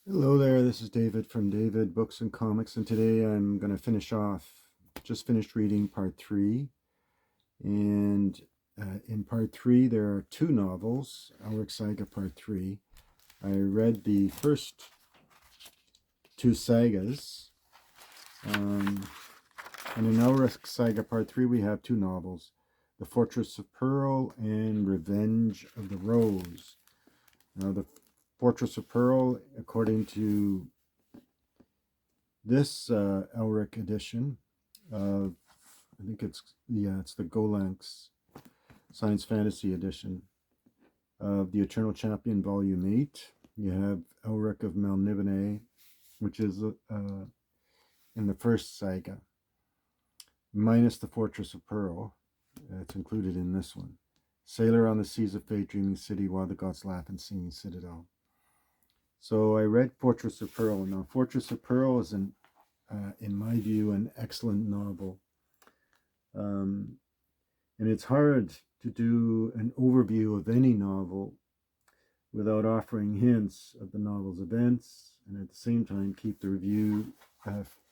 Hello there, this is David from David Books and Comics, and today I'm going to just finished reading part three. And in part three, there are two novels, Elric Saga part three. I read the first two sagas, um, and in Elric Saga part three, we have two novels, The Fortress of Pearl and Revenge of the Rose. Now, The Fortress of Pearl, according to this Elric edition of, I think it's the Golanx Science Fantasy edition of the Eternal Champion Volume 8. You have Elric of Melniboné, which is in the first saga, minus the Fortress of Pearl. It's included in this one. Sailor on the seas of fate, dreaming city, while the gods laugh and singing citadel. So I read Fortress of Pearl. Now, Fortress of Pearl is in my view, an excellent novel. And it's hard to do an overview of any novel without offering hints of the novel's events and at the same time keep the review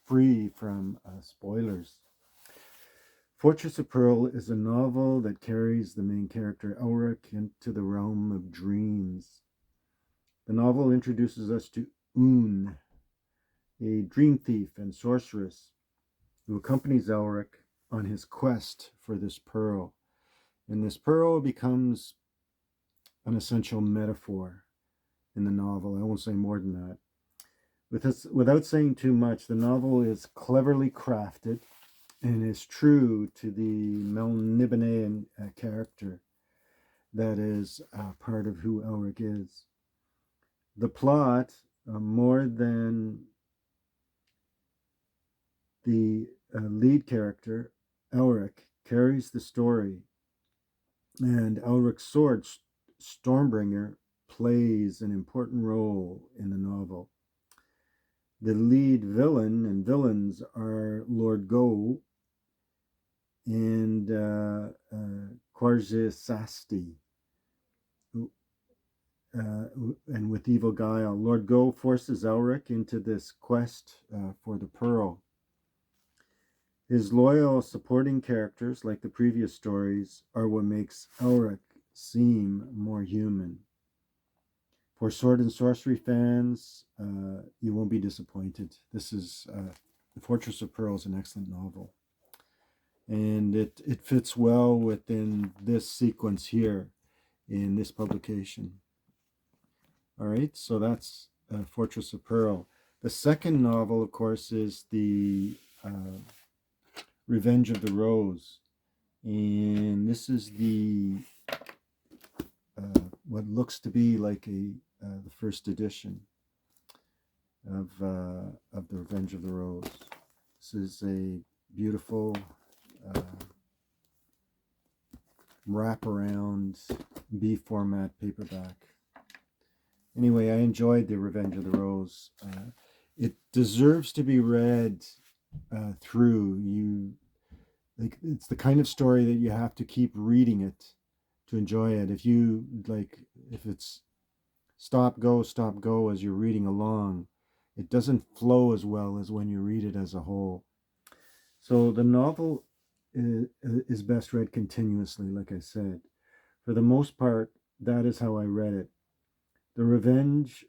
free from spoilers. Fortress of Pearl is a novel that carries the main character Elric into the realm of dreams. The novel introduces us to Un, a dream thief and sorceress who accompanies Elric on his quest for this pearl. And this pearl becomes an essential metaphor in the novel. I won't say more than that. Without saying too much, the novel is cleverly crafted and is true to the Melnibonéan character that is part of who Elric is. The plot, more than the lead character, Elric, carries the story, and Elric's sword, Stormbringer, plays an important role in the novel. The lead villain and villains are Lord Go and Quarzisasti, and with evil guile. Lord Go forces Elric into this quest for the pearl. His loyal supporting characters, like the previous stories, are what makes Elric seem more human. For sword and sorcery fans, you won't be disappointed. This is The Fortress of Pearl is an excellent novel. And it fits well within this sequence here in this publication. All right, so that's Fortress of Pearl. The second novel, of course, is the Revenge of the Rose. And this is the what looks to be like the first edition of the Revenge of the Rose. This is a beautiful wraparound B format paperback. Anyway, I enjoyed the Revenge of the Rose. It deserves to be read through. It's the kind of story that you have to keep reading it to enjoy it. If it's stop go as you're reading along, it doesn't flow as well as when you read it as a whole. So the novel is best read continuously, like I said. For the most part, that is how I read it. The Revenge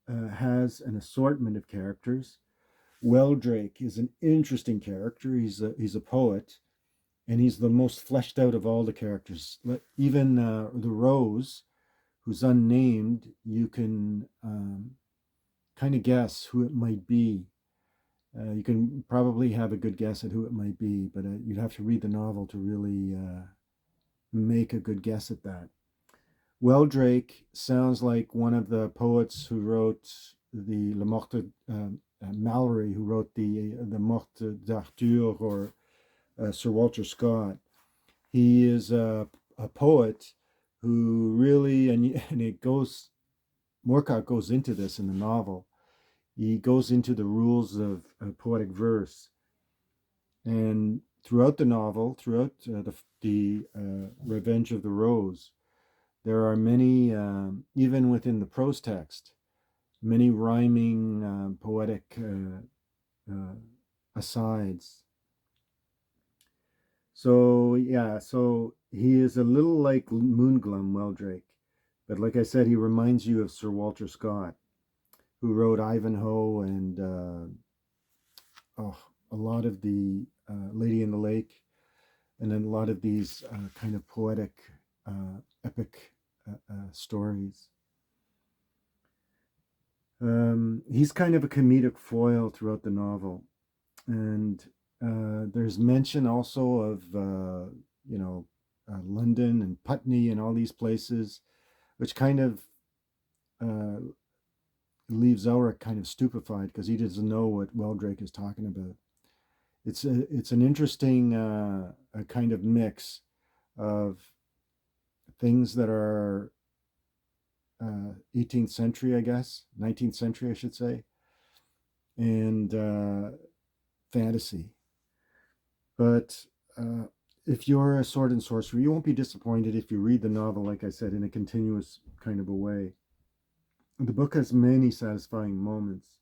has an assortment of characters. Weldrake is an interesting character. He's a poet, and he's the most fleshed out of all the characters. Even the Rose, who's unnamed, you can kind of guess who it might be. You can probably have a good guess at who it might be, but you'd have to read the novel to really make a good guess at that. Weldrake sounds like one of the poets who wrote the Le Morte, Mallory, who wrote the Morte d'Arthur, or Sir Walter Scott. He is a poet who really, and it goes, Moorcock goes into this in the novel. He goes into the rules of poetic verse, and throughout the novel, throughout the Revenge of the Rose, there are many, even within the prose text, many rhyming, poetic asides. So yeah, so he is a little like Moonglum Weldrake, but like I said, he reminds you of Sir Walter Scott, who wrote Ivanhoe and oh, a lot of the Lady in the Lake, and then a lot of these kind of poetic, epic stories. He's kind of a comedic foil throughout the novel, and there's mention also of you know London and Putney and all these places, which kind of uh, leaves Elric kind of stupefied because he doesn't know what Weldrake is talking about. It's an interesting a kind of mix of things that are 18th century, I guess, 19th century, I should say, and fantasy. But if you're a sword and sorcerer, you won't be disappointed if you read the novel, like I said, in a continuous kind of a way. The book has many satisfying moments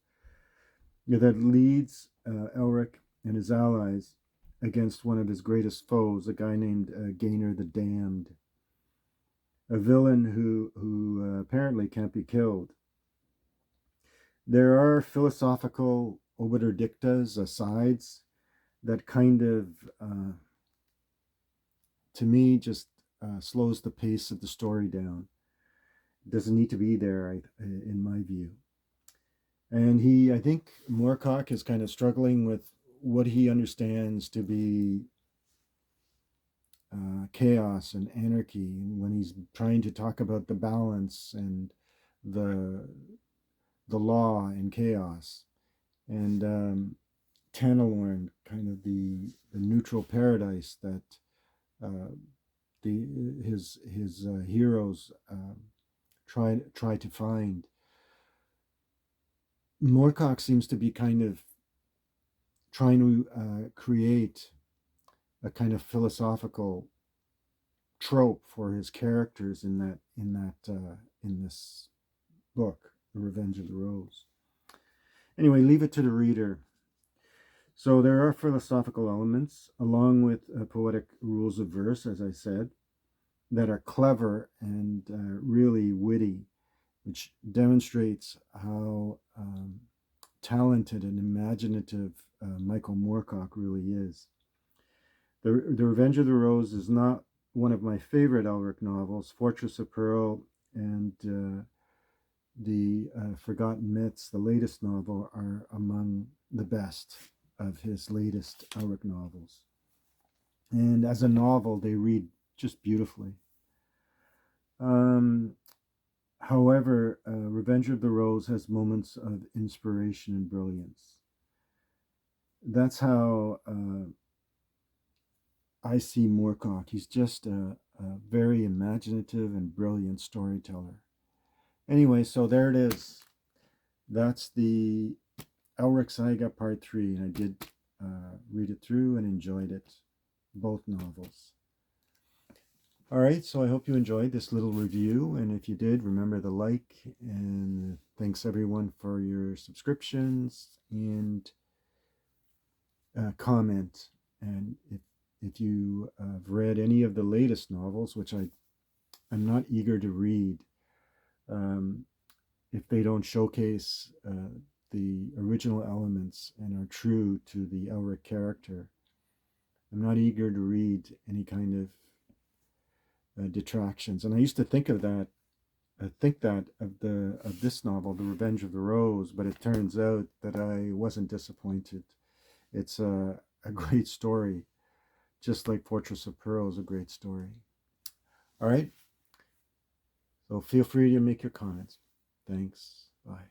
that leads Elric and his allies against one of his greatest foes, a guy named Gainer the Damned, a villain who apparently can't be killed. There are philosophical obiter dictas, asides, that kind of, to me, just slows the pace of the story down. It doesn't need to be there, in my view. And I think Moorcock is kind of struggling with what he understands to be chaos and anarchy, when he's trying to talk about the balance and the law and chaos, and Tanalorn, kind of the neutral paradise that uh, his heroes try to find. Moorcock seems to be kind of trying to create a kind of philosophical trope for his characters in this book, The Revenge of the Rose. Anyway, leave it to the reader. So there are philosophical elements, along with poetic rules of verse, as I said, that are clever and really witty, which demonstrates how talented and imaginative Michael Moorcock really is. The Revenge of the Rose is not one of my favorite Elric novels. Fortress of Pearl and the Forgotten Myths, the latest novel, are among the best of his latest Elric novels. And as a novel, they read just beautifully. However, Revenge of the Rose has moments of inspiration and brilliance. That's how I see Moorcock. He's just a very imaginative and brilliant storyteller. Anyway, so there it is. That's the Elric Saga Part 3, and I did read it through and enjoyed it, both novels. All right, so I hope you enjoyed this little review, and if you did, remember to like, and thanks everyone for your subscriptions and comment. And if you have read any of the latest novels, which I'm not eager to read, if they don't showcase the original elements and are true to the Elric character, I'm not eager to read any kind of detractions. And I used to think of that, of this novel, The Revenge of the Rose, but it turns out that I wasn't disappointed. It's a great story, just like Fortress of Pearl is a great story. All right, so feel free to make your comments. Thanks. Bye.